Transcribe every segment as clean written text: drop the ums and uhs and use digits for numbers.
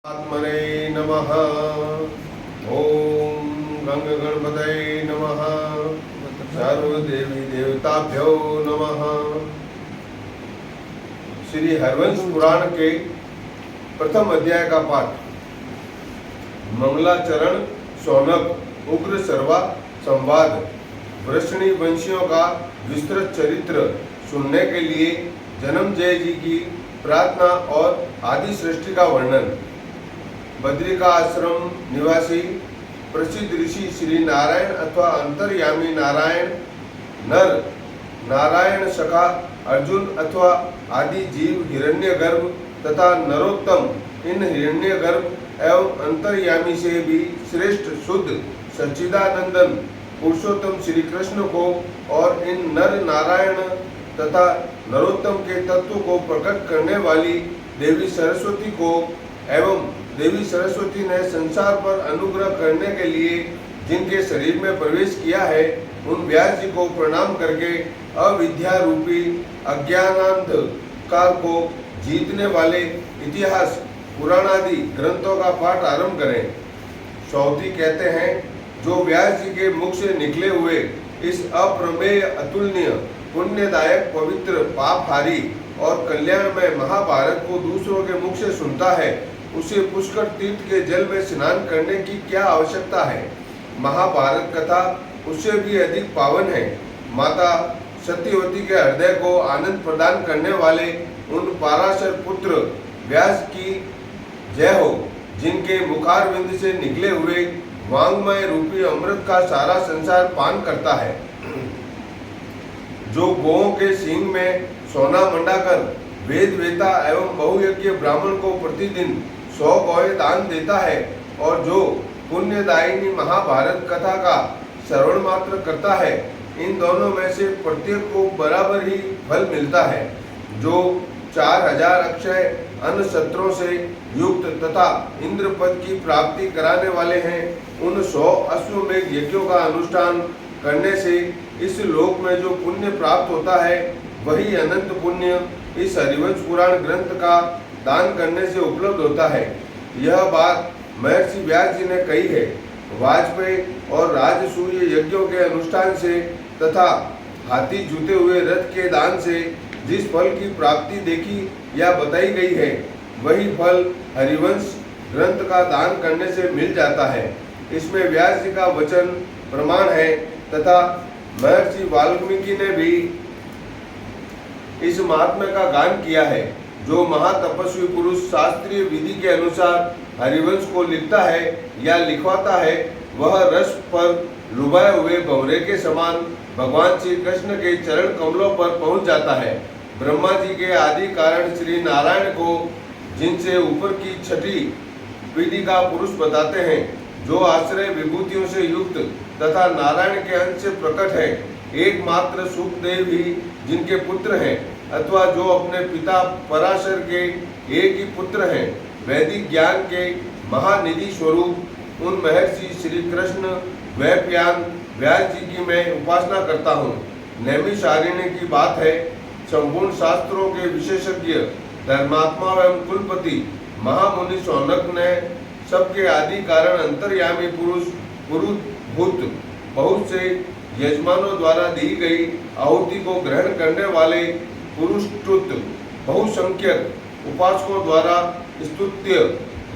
आत्मने नमः। ओम गंग गणपतये नमः। सर्वदेवी देवताभ्यो नमः। श्री हरिवंश पुराण के प्रथम अध्याय का पाठ। मंगलाचरण शौनक उग्र सर्वा संवाद। वृषणी वंशियों का विस्तृत चरित्र सुनने के लिए जन्मजय जी की प्रार्थना और आदि सृष्टि का वर्णन। बद्रिका आश्रम निवासी प्रसिद्ध ऋषि श्री नारायण अथवा अंतर्यामी नारायण, नर नारायण सखा अर्जुन अथवा आदि जीव हिरण्यगर्भ तथा नरोत्तम इन हिरण्यगर्भ एवं अंतर्यामी से भी श्रेष्ठ शुद्ध सच्चिदानंदन पुरुषोत्तम श्री कृष्ण को और इन नर नारायण तथा नरोत्तम के तत्व को प्रकट करने वाली देवी सरस्वती को एवं देवी सरस्वती ने संसार पर अनुग्रह करने के लिए जिनके शरीर में प्रवेश किया है, उन व्यास जी को प्रणाम करके अविद्या रूपी अज्ञानांधकार को जीतने वाले इतिहास पुराणादि ग्रंथों का पाठ आरंभ करें। सौती कहते हैं, जो व्यास जी के मुख से निकले हुए इस अप्रमेय अतुलनीय पुण्यदायक पवित्र पापहारी और कल्याणमय महाभारत को दूसरों के मुख से सुनता है, उसे पुष्कर तीर्थ के जल में स्नान करने की क्या आवश्यकता है। महाभारत कथा उससे भी अधिक पावन है। माता सत्यवती के हृदय को आनंद प्रदान करने वाले उन पाराशर पुत्र व्यास की जय हो, जिनके मुखारविंद से निकले हुए वांग्मय रूपी अमृत का सारा संसार पान करता है। जो गौओं के सींग में सोना मंडाकर वेद वेता एवं बहुयज्ञ ब्राह्मण को प्रतिदिन 100 गौएं दान देता है और जो पुण्यदायिनी महाभारत कथा का श्रवण मात्र करता है, इन दोनों में से प्रत्येक को बराबर ही फल मिलता है। जो 4000 अक्षय अन्न शस्त्रों से युक्त तथा इंद्र पद की प्राप्ति कराने वाले हैं, उन 100 अश्वमेध यज्ञों का अनुष्ठान करने से इस लोक में जो पुण्य प्राप्त होता है, वही अनंत पुण्य इस हरिवंश पुराण ग्रंथ का दान करने से उपलब्ध होता है। यह बात महर्षि व्यास जी ने कही है। वाजपेयी और राजसूय यज्ञों के अनुष्ठान से तथा हाथी जूते हुए रथ के दान से जिस फल की प्राप्ति देखी या बताई गई है, वही फल हरिवंश ग्रंथ का दान करने से मिल जाता है। इसमें व्यास जी का वचन प्रमाण है तथा महर्षि वाल्मीकि ने भी इस महात्म्य का गान किया है। जो महातपस्वी पुरुष शास्त्रीय विधि के अनुसार हरिवंश को लिखता है या लिखवाता है, वह रस पर लुभाए हुए भंवरे के समान भगवान श्री कृष्ण के चरण कमलों पर पहुंच जाता है। ब्रह्मा जी के आदि कारण श्री नारायण को जिनसे ऊपर की छठी पीढ़ी का पुरुष बताते हैं, जो आश्रय विभूतियों से युक्त तथा नारायण के अंश से प्रकट है, एकमात्र सुखदेव ही जिनके पुत्र हैं, अथवा जो अपने पिता पराशर के एक ही पुत्र हैं, वैदिक ज्ञान के महानिधि स्वरूप उन महर्षि श्री कृष्ण वैप्यान व्यास जी की मैं उपासना करता हूँ। नैमिषारण्य की बात है, संपूर्ण शास्त्रों के विशेषज्ञ धर्मात्मा एवं कुलपति महामुनि शौनक ने सबके आदि कारण अंतर्यामी पुरुष पुरुभूत बहुत से यजमानों द्वारा दी गई आहुति को ग्रहण करने वाले पुरुषटुत बहुसंख्यक उपासकों द्वारा स्तुत्य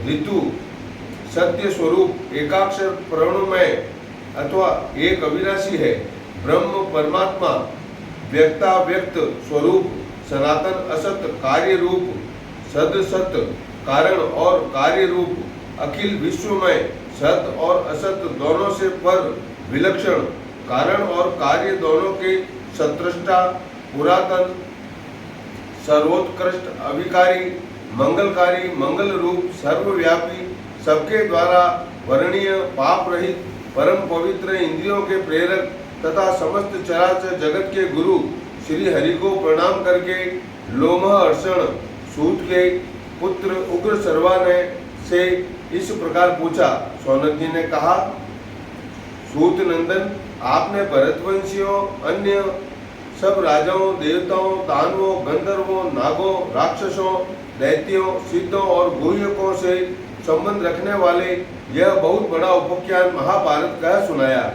ऋतु सत्य स्वरूप एकाक्षर प्रणमय अथवा एक अविनाशी है। ब्रह्म परमात्मा व्यक्ताव्यक्त स्वरूप सनातन असत कार्य रूप सद सत कारण और कार्य रूप अखिल विश्वमय सत और असत दोनों से पर विलक्षण कारण और कार्य दोनों के सत्रष्टा पुरातन सर्वोत्कृष्ट अभिकारी मंगलकारी मंगल रूप सर्वव्यापी सबके द्वारा वर्णीय पाप रहित परम पवित्र इंद्रियों के प्रेरक तथा समस्त चराचर जगत के गुरु श्री हरि को प्रणाम करके लोमहर्षण सूत के पुत्र उग्र सर्वा ने से इस प्रकार पूछा। सौनक जी ने कहा, सूत नंदन, आपने भरतवंशियों अन्य सब राजाओं, देवताओं, दानवों, गंधर्वों, नागों, राक्षसों, दैत्यों, सिद्धों और गुह्यकों से संबंध रखने वाले यह बहुत बड़ा उपाख्यान महाभारत कह सुनाया।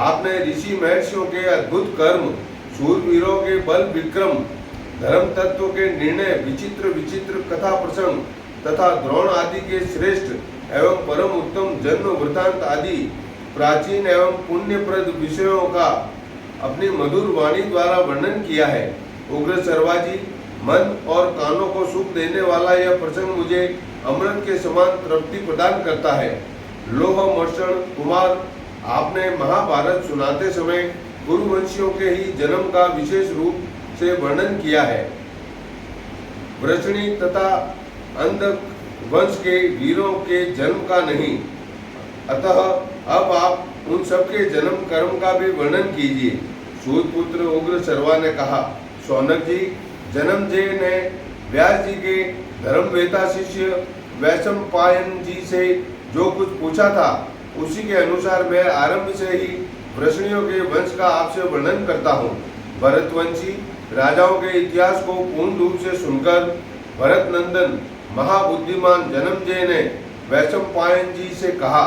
आपने ऋषि महर्षियों के अद्भुत कर्म, शूरवीरों के बल विक्रम, धर्म तत्व के निर्णय, विचित्र विचित्र कथा प्रसंग तथा द्रोण आदि के श्रेष्ठ एवं परम उत्तम जन्म वृतांत आदि प्राचीन एवं पुण्यप्रद विषयों का अपनी मधुर वाणी द्वारा वर्णन किया है। उग्र सर्वाजी, मन और कानों को सुख देने वाला यह प्रसंग मुझे अमृत के समान तृप्ति प्रदान करता है। लोह मर्षण कुमार, आपने महाभारत सुनाते समय कुरुवंशियों के ही जन्म का विशेष रूप से वर्णन किया है, वृषणी तथा अंधक वंश के वीरों के जन्म का नहीं। अतः अब आप उन सबके जन्म कर्म का भी वर्णन कीजिए। सूतपुत्र उग्र सर्वा ने कहा, शौनक जी, जन्मजय ने व्यास जी के धर्मवेता शिष्य वैशंपायन जी से जो कुछ पूछा था उसी के अनुसार मैं आरंभ से ही वृषणियों के वंश का आपसे वर्णन करता हूँ। भरतवंशी राजाओं के इतिहास को पूर्ण रूप से सुनकर भरत नंदन महाबुद्धिमान जन्मजय ने वैशंपायन जी से कहा।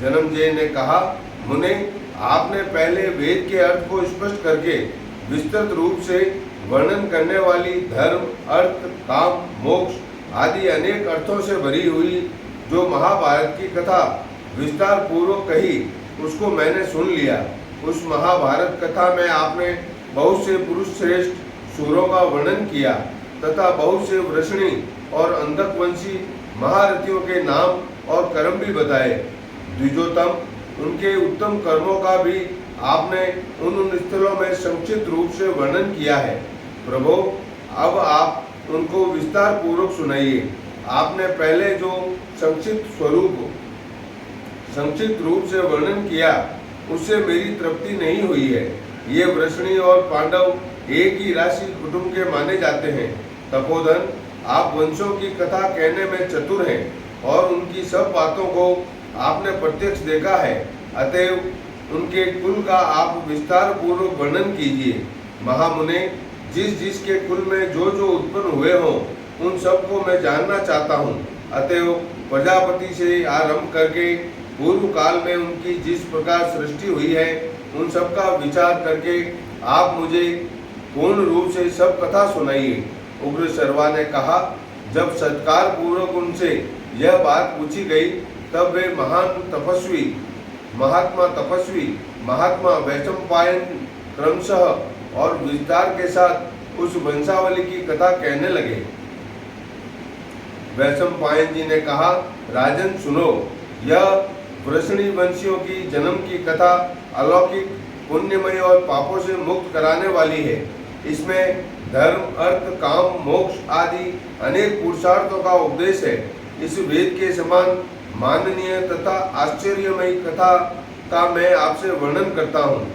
जन्मजय ने कहा, मुने, आपने पहले वेद के अर्थ को स्पष्ट करके विस्तृत रूप से वर्णन करने वाली धर्म, अर्थ, काम, मोक्ष आदि अनेक अर्थों से भरी हुई जो महाभारत की कथा विस्तार पूर्वक कही, उसको मैंने सुन लिया। उस महाभारत कथा में आपने बहुत से पुरुष श्रेष्ठ सूरों का वर्णन किया तथा बहुत से वृषणी और अंधकवंशी महारथियों के नाम और कर्म भी बताए। द्विजोतम, उनके उत्तम कर्मों का भी आपने उन स्थलों में संक्षिप्त रूप से वर्णन किया है। प्रभु, अब आप उनको विस्तार पूर्वक सुनाइए। आपने पहले जो संक्षिप्त रूप से वर्णन किया उससे मेरी तृप्ति नहीं हुई है। ये वृषणी और पांडव एक ही राशि कुटुंब के माने जाते हैं। तपोधन, आप वंशों की कथा कहने में चतुर हैं और उनकी सब बातों को आपने प्रत्यक्ष देखा है, अतएव उनके कुल का आप विस्तार पूर्वक वर्णन कीजिए। महामुने, जिस जिसके कुल में जो जो उत्पन्न हुए हों उन सबको मैं जानना चाहता हूँ। अतएव प्रजापति से आरंभ करके पूर्व काल में उनकी जिस प्रकार सृष्टि हुई है उन सब का विचार करके आप मुझे पूर्ण रूप से सब कथा सुनाइए। उग्र सर्वा ने कहा, जब सत्कार पूर्वक उनसे यह बात पूछी गई तब वे महात्मा वैशंपायन क्रमशः और विस्तार के साथ उस वंशावली की कथा कहने लगे। वैशंपायन जी ने कहा, राजन सुनो, यह वृषणी वंशियों की जन्म की कथा अलौकिक, पुण्यमय और पापों से मुक्त कराने वाली है। इसमें धर्म, अर्थ, काम, मोक्ष आदि अनेक पुरुषार्थों का उपदेश है। इस वेद के समान माननीय तथा आश्चर्यमयी कथा का मैं आपसे वर्णन करता हूँ।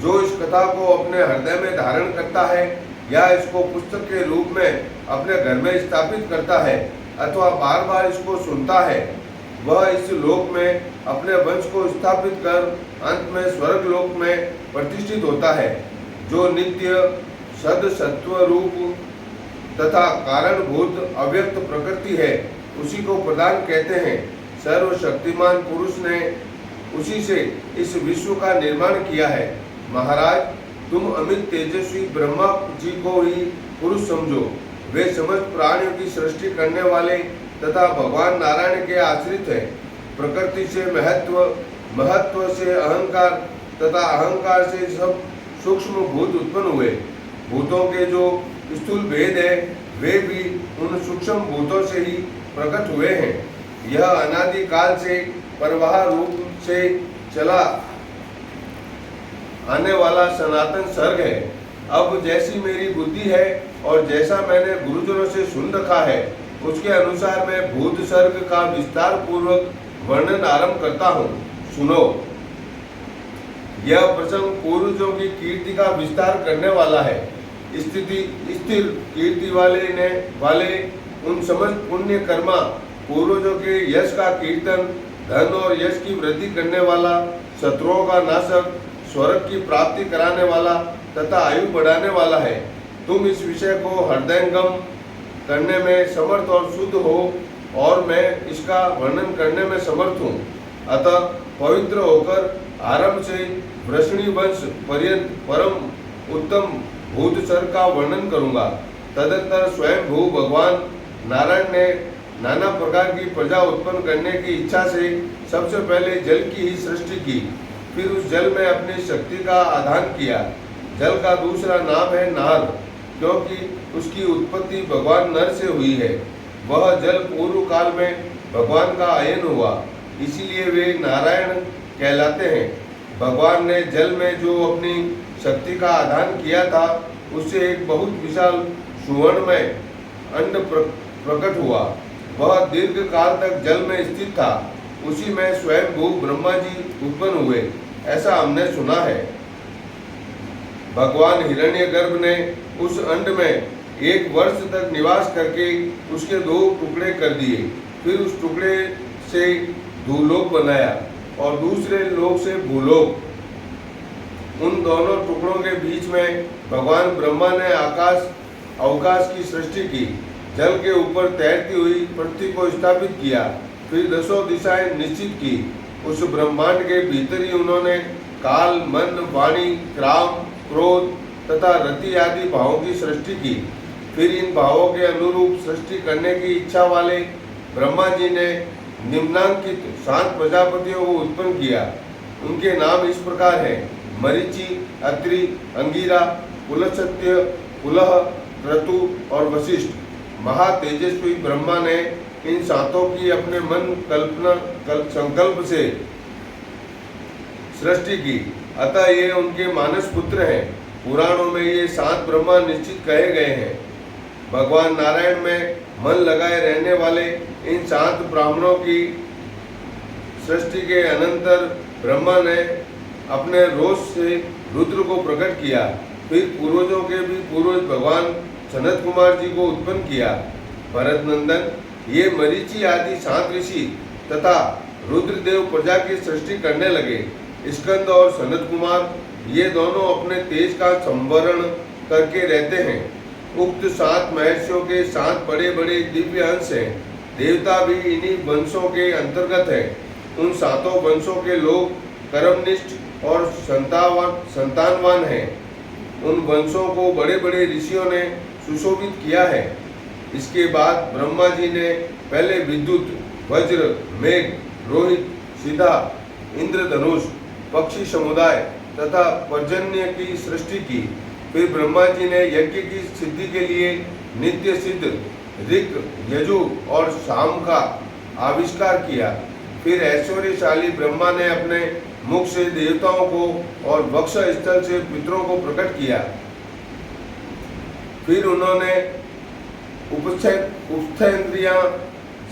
जो इस कथा को अपने हृदय में धारण करता है या इसको पुस्तक के रूप में अपने घर में स्थापित करता है अथवा बार बार इसको सुनता है, वह इस लोक में अपने वंश को स्थापित कर अंत में स्वर्ग लोक में प्रतिष्ठित होता है। जो नित्य सद सत्व रूप तथा कारणभूत अव्यक्त प्रकृति है उसी को प्रधान कहते हैं। सर्वशक्तिमान पुरुष ने उसी से इस विश्व का निर्माण किया है। महाराज, तुम अमित तेजस्वी ब्रह्मा जी को ही पुरुष समझो। वे समस्त प्राणियों की सृष्टि करने वाले तथा भगवान नारायण के आश्रित है। प्रकृति से महत्व, महत्व से अहंकार तथा अहंकार से सब सूक्ष्म भूत उत्पन्न हुए। भूतों के जो स्थूल भेद है वे भी उन सूक्ष्म भूतों से ही प्रकट हुए हैं। यह अनादि काल से प्रवाह रूप से चला आने वाला सनातन सर्ग है। अब जैसी मेरी बुद्धि है और जैसा मैंने गुरुजनों से सुन रखा है उसके अनुसार मैं भूत सर्ग का विस्तार पूर्वक वर्णन आरंभ करता हूँ। सुनो, यह प्रसंग पूर्वजों की कीर्ति का विस्तार करने वाला है। स्थिर कीर्ति वाले उन समस्त पुण्य कर्मा पूर्वजों के यश का कीर्तन, धन और यश की वृद्धि करने वाला, शत्रुओं का नाशक, स्वर्ग की प्राप्ति कराने वाला तथा आयु बढ़ाने वाला है। तुम इस विषय को हृदयंगम करने में समर्थ और शुद्ध हो और मैं इसका वर्णन करने में समर्थ हूँ। अतः पवित्र होकर आरंभ से वृषणी वंश पर्यंत परम उत्तम भूतचर का वर्णन करूँगा। तदंतर स्वयं भू भगवान नारायण ने नाना प्रकार की प्रजा उत्पन्न करने की इच्छा से सबसे पहले जल की ही सृष्टि की, फिर उस जल में अपनी शक्ति का आधान किया। जल का दूसरा नाम है नार, क्योंकि उसकी उत्पत्ति भगवान नर से हुई है। वह जल पूर्व काल में भगवान का आयन हुआ, इसीलिए वे नारायण कहलाते हैं। भगवान ने जल में जो अपनी शक्ति का आधान किया था, उससे एक बहुत विशाल सुवर्णमय अंड प्रकट हुआ। वह दीर्घ काल तक जल में स्थित था। उसी में स्वयं भू ब्रह्मा जी उत्पन्न हुए, ऐसा हमने सुना है। भगवान हिरण्यगर्भ ने उस अंड में 1 वर्ष तक निवास करके उसके 2 टुकड़े कर दिए। फिर उस टुकड़े से भूलोक बनाया और दूसरे लोक से भूलोक। उन दोनों टुकड़ों के बीच में भगवान ब्रह्मा ने अवकाश की सृष्टि की। जल के ऊपर तैरती हुई पृथ्वी को स्थापित किया, फिर 10 दिशाएं निश्चित की। उस ब्रह्मांड के भीतर ही उन्होंने काल, मन, वाणी, काम, क्रोध तथा रति आदि भावों की सृष्टि की। फिर इन भावों के अनुरूप सृष्टि करने की इच्छा वाले ब्रह्मा जी ने निम्नांकित 7 प्रजापतियों को उत्पन्न किया। उनके नाम इस प्रकार हैं: मरीचि, अत्रि, अंगिरा, पुलस्त्य, पुलह, क्रतु और वशिष्ठ। महातेजस्वी ब्रह्मा ने इन 7 की अपने मन संकल्प से सृष्टि की, अतः ये उनके मानस पुत्र हैं। पुराणों में ये 7 ब्रह्मा निश्चित कहे गए हैं। भगवान नारायण में मन लगाए रहने वाले इन 7 ब्राह्मणों की सृष्टि के अनंतर ब्रह्मा ने अपने रोष से रुद्र को प्रकट किया। फिर पूर्वजों के भी पूर्वज भगवान सनत कुमार जी को उत्पन्न किया। भरत नंदन, ये मरीचि आदि 7 ऋषि तथा रुद्रदेव प्रजा की सृष्टि करने लगे। स्कंद और सनत कुमार ये दोनों अपने तेज का संवरण करके रहते हैं। उक्त 7 महर्षियों के 7 बड़े बड़े दिव्य अंश हैं। देवता भी इन्हीं वंशों के अंतर्गत हैं। उन 7 वंशों के लोग कर्मनिष्ठ और संतानवान हैं। उन वंशों को बड़े बड़े ऋषियों ने सुशोभित किया है। इसके बाद ब्रह्मा जी ने पहले विद्युत, वज्र, मेघ, रोहित, सीधा, इंद्रधनुष, पक्षी समुदाय तथा पर्जन्य की सृष्टि की। फिर ब्रह्मा जी ने यज्ञ की सिद्धि के लिए नित्य सिद्ध, ऋक, यजु और साम का आविष्कार किया। फिर ऐश्वर्यशाली ब्रह्मा ने अपने मुख से देवताओं को और वक्ष स्थल से पितरों को प्रकट किया। फिर उन्होंने उपस्थेन्द्रियां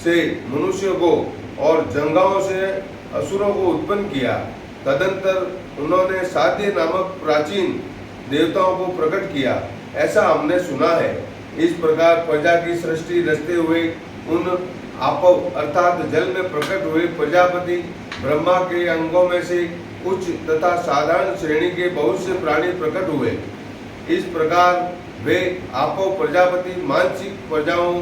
से मनुष्य को और जंगाओं से असुरों को उत्पन्न किया। तदंतर उन्होंने साध्य नामक प्राचीन देवताओं को प्रकट किया, ऐसा हमने सुना है। इस प्रकार प्रजा की सृष्टि रचते हुए उन आपव अर्थात जल में प्रकट हुए प्रजापति ब्रह्मा के अंगों में से उच्च तथा साधारण श्रेणी के बहुत से प्राणी प्रकट हुए। इस प्रकार वे आपव प्रजापति मानसिक प्रजाओं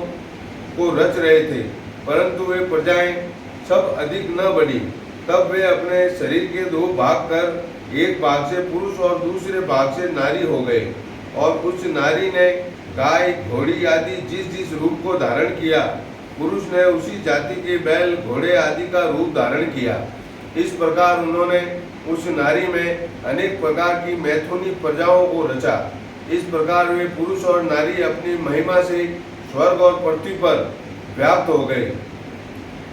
को रच रहे थे, परंतु वे प्रजाएं सब अधिक न बढ़ी। तब वे अपने शरीर के 2 भाग कर एक भाग से पुरुष और दूसरे भाग से नारी हो गए। और उस नारी ने गाय, घोड़ी आदि जिस जिस रूप को धारण किया, पुरुष ने उसी जाति के बैल, घोड़े आदि का रूप धारण किया। इस प्रकार उन्होंने उस नारी में अनेक प्रकार की मैथुनी प्रजाओं को रचा। इस प्रकार वे पुरुष और नारी अपनी महिमा से स्वर्ग और पृथ्वी पर व्याप्त हो गए।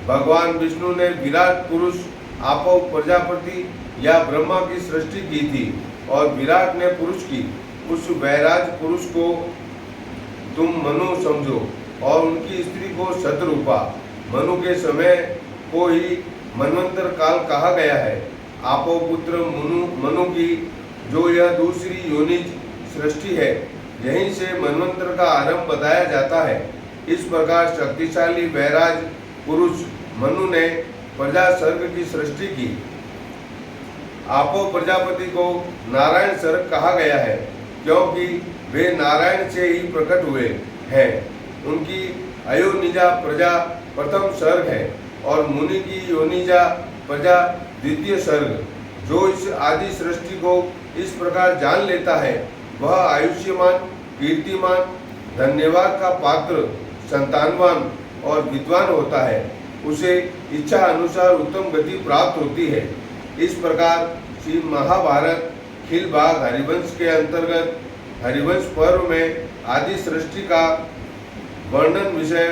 भगवान विष्णु ने विराट पुरुष आपव प्रजापति या ब्रह्मा की सृष्टि की थी और विराट ने पुरुष की। उस वैराज पुरुष को तुम मनु समझो और उनकी स्त्री को शतरूपा। मनु के समय को ही मनवंतर काल कहा गया है। आपो पुत्र मनु की जो यह दूसरी योनिज सृष्टि है, यहीं से मनवंतर का आरंभ बताया जाता है। इस प्रकार शक्तिशाली वैराज पुरुष मनु ने प्रजा सर्ग की सृष्टि की। आपो प्रजापति को नारायण सर्ग कहा गया है, क्योंकि वे नारायण से ही प्रकट हुए हैं। उनकी अयोनिजा प्रजा प्रथम सर्ग है और मुनि की योनिजा प्रजा द्वितीय सर्ग। जो इस आदि सृष्टि को इस प्रकार जान लेता है वह आयुष्यमान, कीर्तिमान, धन्यवाद का पात्र, संतानवान और विद्वान होता है। उसे इच्छा अनुसार उत्तम गति प्राप्त होती है। इस प्रकार श्री महाभारत खिल भाग हरिवंश के अंतर्गत हरिवंश पर्व में आदि सृष्टि का वर्णन विषय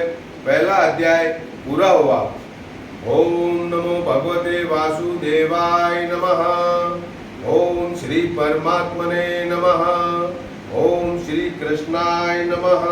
पहला अध्याय पूरा हुआ। ओम नमो भगवते वासुदेवाय नमः। ओम श्री परमात्मने नमः। ओम श्री कृष्णाय नमः।